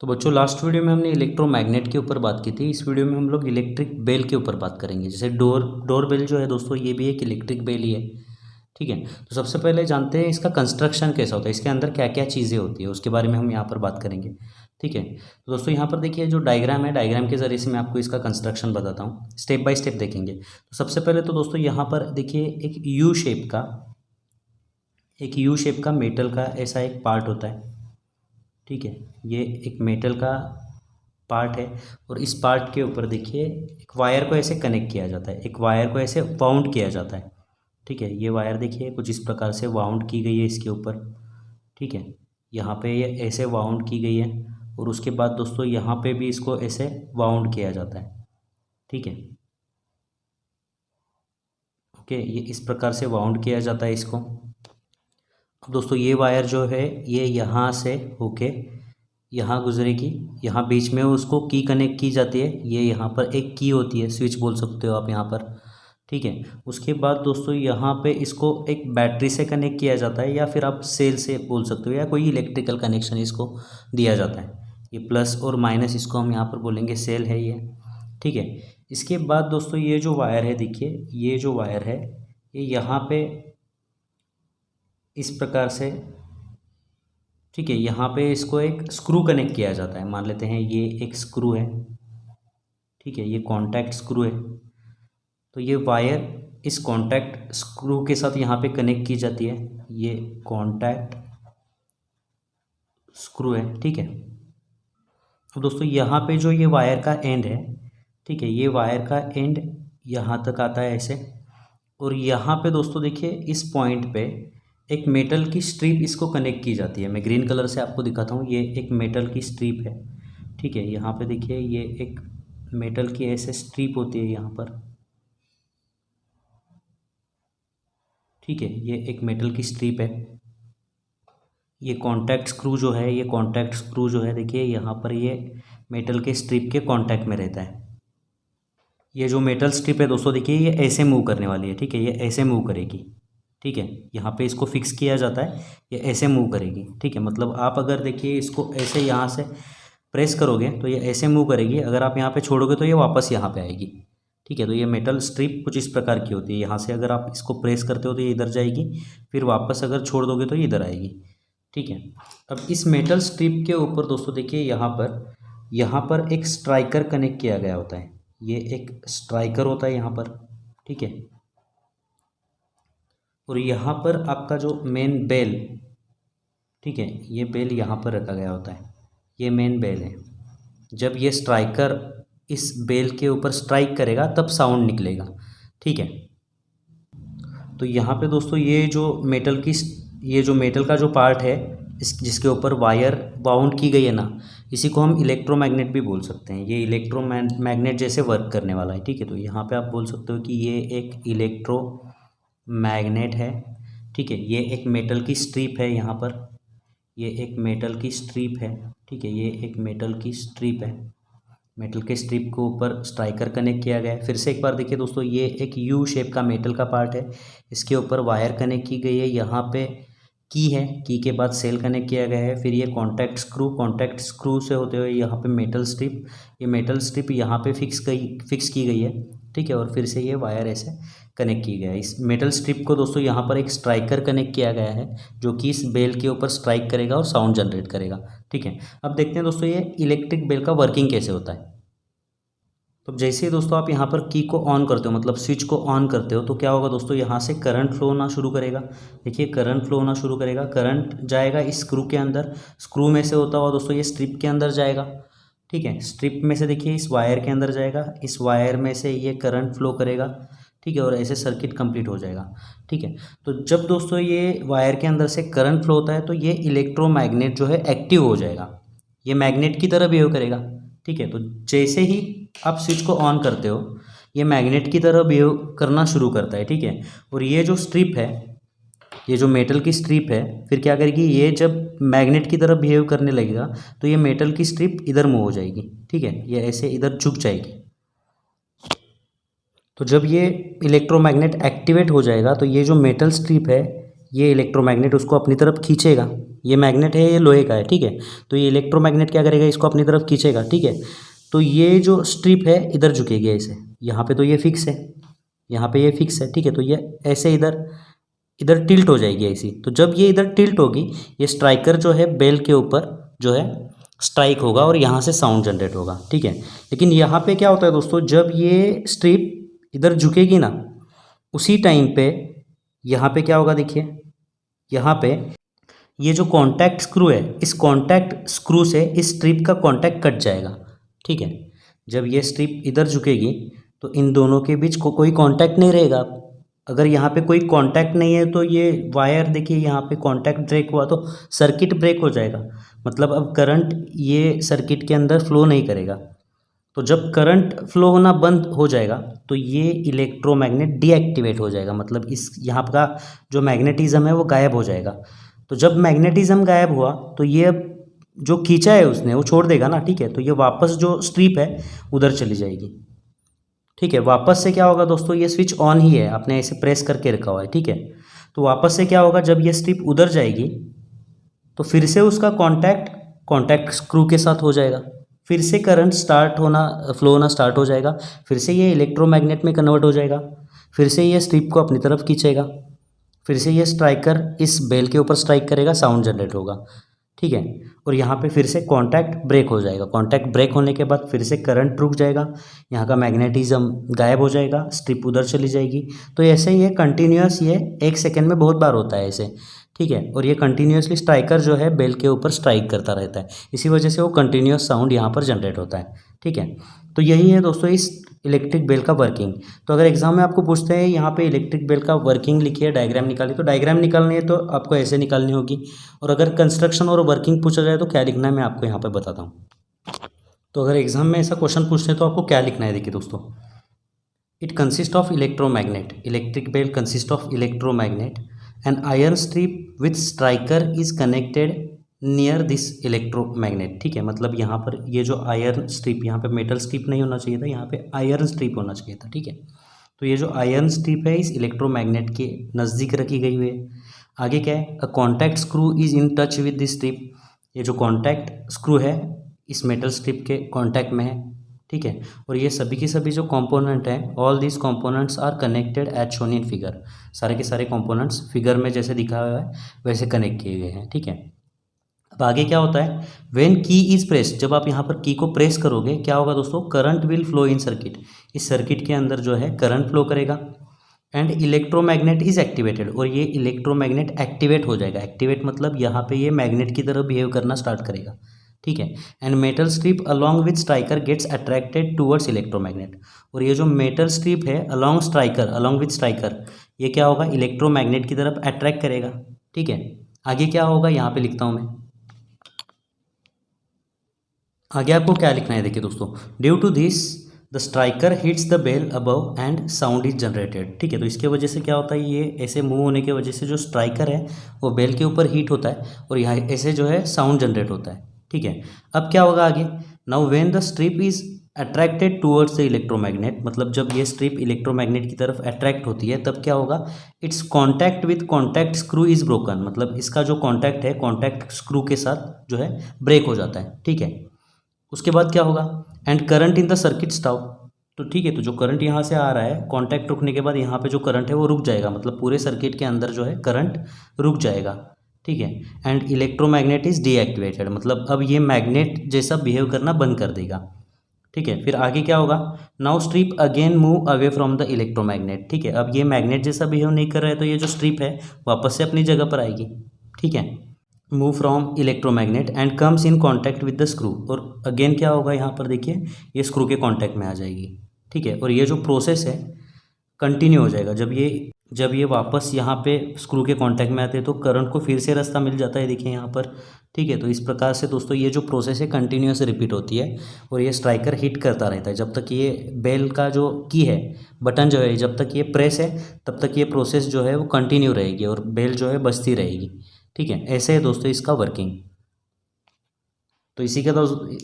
तो बच्चों last video में हमने इलेक्ट्रोमैग्नेट के ऊपर बात की थी। इस वीडियो में हम लोग इलेक्ट्रिक बेल के ऊपर बात करेंगे। जैसे डोर बेल जो है दोस्तों, ये भी एक इलेक्ट्रिक बेल ही है। ठीक है, तो सबसे पहले जानते हैं इसका कंस्ट्रक्शन कैसा होता है, इसके अंदर क्या क्या चीज़ें होती है, उसके बारे में हम यहाँ पर बात करेंगे। ठीक है, तो दोस्तों यहाँ पर देखिए जो डायग्राम है, डायग्राम के ज़रिए से मैं आपको इसका कंस्ट्रक्शन बताता हूँ, स्टेप बाय स्टेप देखेंगे। तो सबसे पहले तो दोस्तों यहाँ पर देखिए एक यू शेप का मेटल का ऐसा एक पार्ट होता है। ठीक है, ये एक मेटल का पार्ट है और इस पार्ट के ऊपर देखिए एक वायर को ऐसे कनेक्ट किया जाता है, एक वायर को ऐसे वाउंड किया जाता है। ठीक है, ये वायर देखिए कुछ इस प्रकार से वाउंड की गई है इसके ऊपर। ठीक है, यहाँ पे ये ऐसे वाउंड की गई है और उसके बाद दोस्तों यहाँ पे भी इसको ऐसे वाउंड किया जाता है। ठीक है, ओके, ये इस प्रकार से वाउंड किया जाता है इसको। अब दोस्तों ये वायर जो है ये यहाँ से होके यहाँ गुजरेगी, यहाँ बीच में उसको की कनेक्ट की जाती है। ये यहाँ पर एक की होती है, स्विच बोल सकते हो आप यहाँ पर। ठीक है, उसके बाद दोस्तों यहाँ पे इसको एक बैटरी से कनेक्ट किया जाता है या फिर आप सेल से बोल सकते हो, या कोई इलेक्ट्रिकल कनेक्शन इसको दिया जाता है। ये प्लस और माइनस इसको हम यहाँ पर बोलेंगे सेल है ये। ठीक है, इसके बाद दोस्तों ये जो वायर है देखिए, ये जो वायर है ये यहाँ पे इस प्रकार से, ठीक है, यहाँ पे इसको एक स्क्रू कनेक्ट किया जाता है। मान लेते हैं ये एक स्क्रू है। ठीक है, ये कॉन्टैक्ट स्क्रू है, तो ये वायर इस कॉन्टैक्ट स्क्रू के साथ यहाँ पे कनेक्ट की जाती है। ये कॉन्टैक्ट स्क्रू है। ठीक है, अब दोस्तों यहाँ पे जो ये वायर का एंड है, ठीक है, ये वायर का एंड यहाँ तक आता है ऐसे, और यहाँ पे दोस्तों देखिए इस पॉइंट पे एक मेटल की स्ट्रिप इसको कनेक्ट की जाती है। मैं ग्रीन कलर से आपको दिखाता हूँ, ये एक मेटल की स्ट्रिप है। ठीक है, यहाँ पे देखिए ये एक मेटल की ऐसे स्ट्रिप होती है यहाँ पर। ठीक है, ये एक मेटल की स्ट्रिप है। ये कॉन्टैक्ट स्क्रू जो है, ये कॉन्टैक्ट स्क्रू जो है देखिए यहाँ पर ये मेटल के स्ट्रिप के कॉन्टैक्ट में रहता है। ये जो मेटल स्ट्रिप है दोस्तों देखिए ये ऐसे मूव करने वाली है। ठीक है, ये ऐसे मूव करेगी। ठीक है, यहाँ पे इसको फिक्स किया जाता है, ये ऐसे मूव करेगी। ठीक है, मतलब आप अगर देखिए इसको ऐसे यहाँ से प्रेस करोगे तो ये ऐसे मूव करेगी, अगर आप यहाँ पे छोड़ोगे तो ये वापस यहाँ पे आएगी। ठीक है, तो ये मेटल स्ट्रिप कुछ इस प्रकार की होती है। यहाँ से अगर आप इसको प्रेस करते हो तो ये इधर जाएगी, फिर वापस अगर छोड़ दोगे तो ये इधर आएगी। ठीक है, अब इस मेटल स्ट्रिप के ऊपर दोस्तों देखिए यहाँ पर एक स्ट्राइकर कनेक्ट किया गया होता है। ये एक स्ट्राइकर होता है यहाँ पर। ठीक है, और यहाँ पर आपका जो मेन बेल, ठीक है, ये बेल यहाँ पर रखा गया होता है, ये मेन बेल है। जब ये स्ट्राइकर इस बेल के ऊपर स्ट्राइक करेगा तब साउंड निकलेगा। ठीक है, तो यहाँ पे दोस्तों ये जो मेटल का जो पार्ट है जिसके ऊपर वायर बाउंड की गई है ना, इसी को हम इलेक्ट्रोमैग्नेट भी बोल सकते हैं। ये इलेक्ट्रोमैग्नेट जैसे वर्क करने वाला है। ठीक है, तो यहाँ पे आप बोल सकते हो कि ये एक इलेक्ट्रोमैग्नेट है। ठीक है, ये एक मेटल की स्ट्रिप है यहाँ पर, ये एक मेटल की स्ट्रिप है। ठीक है, ये एक मेटल की स्ट्रिप है, मेटल के स्ट्रिप के ऊपर स्ट्राइकर कनेक्ट किया गया है। फिर से एक बार देखिए दोस्तों, ये एक यू शेप का मेटल का पार्ट है, इसके ऊपर वायर कनेक्ट की गई है। यहाँ पे की है, की के बाद सेल कनेक्ट किया गया है। फिर ये कॉन्टैक्ट स्क्रू से होते हुए यहाँ पे मेटल स्ट्रिप, ये मेटल स्ट्रिप यहाँ पे फिक्स की गई है। ठीक है, और फिर से ये वायर ऐसे कनेक्ट की गया है। इस मेटल स्ट्रिप को दोस्तों यहाँ पर एक स्ट्राइकर कनेक्ट किया गया है, जो कि इस बेल के ऊपर स्ट्राइक करेगा और साउंड जनरेट करेगा। ठीक है, अब देखते हैं दोस्तों ये इलेक्ट्रिक बेल का वर्किंग कैसे होता है। तो जैसे ही दोस्तों आप यहाँ पर की को ऑन करते हो, मतलब स्विच को ऑन करते हो, तो क्या होगा दोस्तों, यहाँ से करंट फ्लो होना शुरू करेगा। देखिए करंट फ्लो होना शुरू करेगा, करंट जाएगा इस स्क्रू के अंदर, स्क्रू में से होता हुआ दोस्तों ये स्ट्रिप के अंदर जाएगा। ठीक है, स्ट्रिप में से देखिए इस वायर के अंदर जाएगा, इस वायर में से ये करंट फ्लो करेगा। ठीक है, और ऐसे सर्किट कंप्लीट हो जाएगा। ठीक है, तो जब दोस्तों ये वायर के अंदर से करंट फ्लो होता है तो ये इलेक्ट्रोमैग्नेट जो है एक्टिव हो जाएगा, ये मैग्नेट की तरह बिहेव करेगा। ठीक है, तो जैसे ही आप स्विच को ऑन करते हो ये मैग्नेट की तरह बिहेव करना शुरू करता है। ठीक है, और ये जो स्ट्रिप है, ये जो मेटल की स्ट्रिप है, फिर क्या करेगी, ये जब मैग्नेट की तरह बिहेव करने लगेगा तो ये मेटल की स्ट्रिप इधर मूव हो जाएगी। ठीक है, ये ऐसे इधर झुक जाएगी। तो जब ये इलेक्ट्रोमैग्नेट एक्टिवेट हो जाएगा तो ये जो मेटल स्ट्रिप है, ये इलेक्ट्रोमैग्नेट उसको अपनी तरफ खींचेगा। ये मैग्नेट है, ये लोहे का है, ठीक है। तो ये इलेक्ट्रोमैग्नेट क्या करेगा, इसको अपनी तरफ खींचेगा, ठीक है। तो ये जो स्ट्रिप है इधर झुकेगी ऐसे, यहाँ पे तो ये फिक्स है, यहाँ पे ये फिक्स है, ठीक है। तो ये ऐसे इधर इधर टिल्ट हो जाएगी ऐसी। तो जब ये इधर टिल्ट होगी, ये स्ट्राइकर जो है बेल के ऊपर जो है स्ट्राइक होगा और यहाँ से साउंड जनरेट होगा, ठीक है। लेकिन यहाँ पे क्या होता है दोस्तों, जब ये स्ट्रिप इधर झुकेगी ना, उसी टाइम पे यहाँ पे क्या होगा, देखिए यहाँ पे ये जो कॉन्टैक्ट स्क्रू है, इस कॉन्टैक्ट स्क्रू से इस स्ट्रिप का कॉन्टैक्ट कट जाएगा, ठीक है। जब ये स्ट्रिप इधर झुकेगी तो इन दोनों के बीच कोई कॉन्टैक्ट नहीं रहेगा। अगर यहाँ पे कोई कांटेक्ट नहीं है तो ये वायर देखिए, यहाँ पे कांटेक्ट ब्रेक हुआ तो सर्किट ब्रेक हो जाएगा, मतलब अब करंट ये सर्किट के अंदर फ्लो नहीं करेगा। तो जब करंट फ्लो होना बंद हो जाएगा तो ये इलेक्ट्रोमैग्नेट डीएक्टिवेट हो जाएगा, मतलब इस यहाँ का जो मैग्नेटिज्म है वो गायब हो जाएगा। तो जब मैग्नेटिज्म गायब हुआ तो ये अब जो खींचा है उसने वो छोड़ देगा ना, ठीक है। तो ये वापस जो स्ट्रिप है उधर चली जाएगी, ठीक है। वापस से क्या होगा दोस्तों, ये स्विच ऑन ही है, आपने ऐसे प्रेस करके रखा हुआ है, ठीक है। तो वापस से क्या होगा, जब ये स्ट्रिप उधर जाएगी तो फिर से उसका कॉन्टैक्ट स्क्रू के साथ हो जाएगा, फिर से करंट फ्लो होना स्टार्ट हो जाएगा, फिर से ये इलेक्ट्रोमैग्नेट में कन्वर्ट हो जाएगा, फिर से ये स्ट्रिप को अपनी तरफ खींचेगा, फिर से ये स्ट्राइकर इस बेल के ऊपर स्ट्राइक करेगा, साउंड जनरेट होगा, ठीक है। और यहाँ पे फिर से कांटेक्ट ब्रेक हो जाएगा, कांटेक्ट ब्रेक होने के बाद फिर से करंट रुक जाएगा, यहाँ का मैग्नेटिज्म गायब हो जाएगा, स्ट्रिप उधर चली जाएगी। तो ऐसे ये कंटिन्यूस, ये 1 सेकेंड में बहुत बार होता है ऐसे, ठीक है। और ये कंटिन्यूसली स्ट्राइकर जो है बेल के ऊपर स्ट्राइक करता रहता है, इसी वजह से वो कंटिन्यूस साउंड यहाँ पर जनरेट होता है, ठीक है। तो यही है दोस्तों इस इलेक्ट्रिक बेल का वर्किंग। तो अगर एग्जाम में आपको पूछते हैं यहाँ पे इलेक्ट्रिक बेल का वर्किंग लिखिए, डायग्राम निकालिए, तो डायग्राम निकालनी है तो आपको ऐसे निकालनी होगी। और अगर कंस्ट्रक्शन और वर्किंग पूछा जाए तो क्या लिखना है मैं आपको यहाँ पे बताता हूँ। तो अगर एग्जाम में ऐसा क्वेश्चन पूछते हैं तो आपको क्या लिखना है, देखिए दोस्तों, it consist of electromagnet, electric bell consist of electromagnet, an iron strip with striker is connected near this electromagnet, ठीक है। मतलब यहाँ पर ये जो आयरन स्ट्रिप, यहाँ पे मेटल स्ट्रिप नहीं होना चाहिए था, यहाँ पे आयरन स्ट्रिप होना चाहिए था, ठीक है। तो ये जो आयरन स्ट्रिप है इस इलेक्ट्रोमैग्नेट के नज़दीक रखी गई हुई है। आगे क्या है, a contact screw is in touch with this strip, ये जो कॉन्टैक्ट स्क्रू है इस मेटल स्ट्रिप के कॉन्टैक्ट में है, ठीक है। और ये सभी के सभी जो कंपोनेंट हैं, all these components are connected as shown in figure, सारे के सारे कंपोनेंट्स फिगर में जैसे दिखाया हुआ है वैसे कनेक्ट किए गए हैं, ठीक है। अब आगे क्या होता है, व्हेन की इज प्रेस, जब आप यहाँ पर की को प्रेस करोगे क्या होगा दोस्तों, current will flow in circuit, इस सर्किट के अंदर जो है करंट फ्लो करेगा, एंड इलेक्ट्रोमैग्नेट इज एक्टिवेटेड, और ये इलेक्ट्रोमैग्नेट एक्टिवेट हो जाएगा। एक्टिवेट मतलब यहाँ पे ये मैग्नेट की तरह बिहेव करना स्टार्ट करेगा, ठीक है। And metal strip along with striker gets attracted towards electromagnet, और ये जो मेटल स्ट्रिप है अलॉन्ग विथ स्ट्राइकर ये क्या होगा, इलेक्ट्रोमैग्नेट की तरफ अट्रैक्ट करेगा, ठीक है। आगे क्या होगा यहाँ पे लिखता हूँ मैं, आगे आपको क्या लिखना है, देखिए दोस्तों, due to this the striker hits the bell above and sound is generated, ठीक है। तो इसके वजह से क्या होता है, ये ऐसे मूव होने की वजह से जो स्ट्राइकर है वो बेल के ऊपर हीट होता है और यहाँ ऐसे जो है साउंड जनरेट होता है, ठीक है। अब क्या होगा आगे, now when the strip is attracted towards the electromagnet, मतलब जब ये स्ट्रिप इलेक्ट्रोमैग्नेट की तरफ अट्रैक्ट होती है तब क्या होगा, it's contact with contact screw is broken, मतलब इसका जो कॉन्टैक्ट है कॉन्टैक्ट स्क्रू के साथ जो है ब्रेक हो जाता है, ठीक है। उसके बाद क्या होगा, and current in the circuit stop, तो ठीक है। तो जो करंट यहाँ से आ रहा है, कॉन्टैक्ट रुकने के बाद यहाँ पे जो करंट है वो रुक जाएगा, मतलब पूरे सर्किट के अंदर जो है करंट रुक जाएगा, ठीक है। एंड इलेक्ट्रोमैग्नेट इज डीएक्टिवेटेड, मतलब अब ये मैग्नेट जैसा बिहेव करना बंद कर देगा, ठीक है। फिर आगे क्या होगा, now strip again move away from the electromagnet, ठीक है। अब ये मैग्नेट जैसा बिहेव नहीं कर रहा है तो ये जो स्ट्रिप है वापस से अपनी जगह पर आएगी, ठीक है। Move from electromagnet and comes in contact with the screw, और अगेन क्या होगा यहाँ पर देखिए, ये स्क्रू के कॉन्टैक्ट में आ जाएगी, ठीक है। और ये जो प्रोसेस है कंटिन्यू हो जाएगा, जब ये वापस यहाँ पे स्क्रू के कांटेक्ट में आते हैं तो करंट को फिर से रास्ता मिल जाता है, देखिए यहाँ पर, ठीक है। तो इस प्रकार से दोस्तों ये जो प्रोसेस है कंटिन्यूस रिपीट होती है और ये स्ट्राइकर हिट करता रहता है जब तक ये बेल का जो की है, बटन जो है, जब तक ये प्रेस है तब तक ये प्रोसेस जो है वो कंटिन्यू रहेगी और बेल जो है बजती रहेगी, ठीक है। ऐसे है दोस्तों इसका वर्किंग। तो इसी के दोस्तों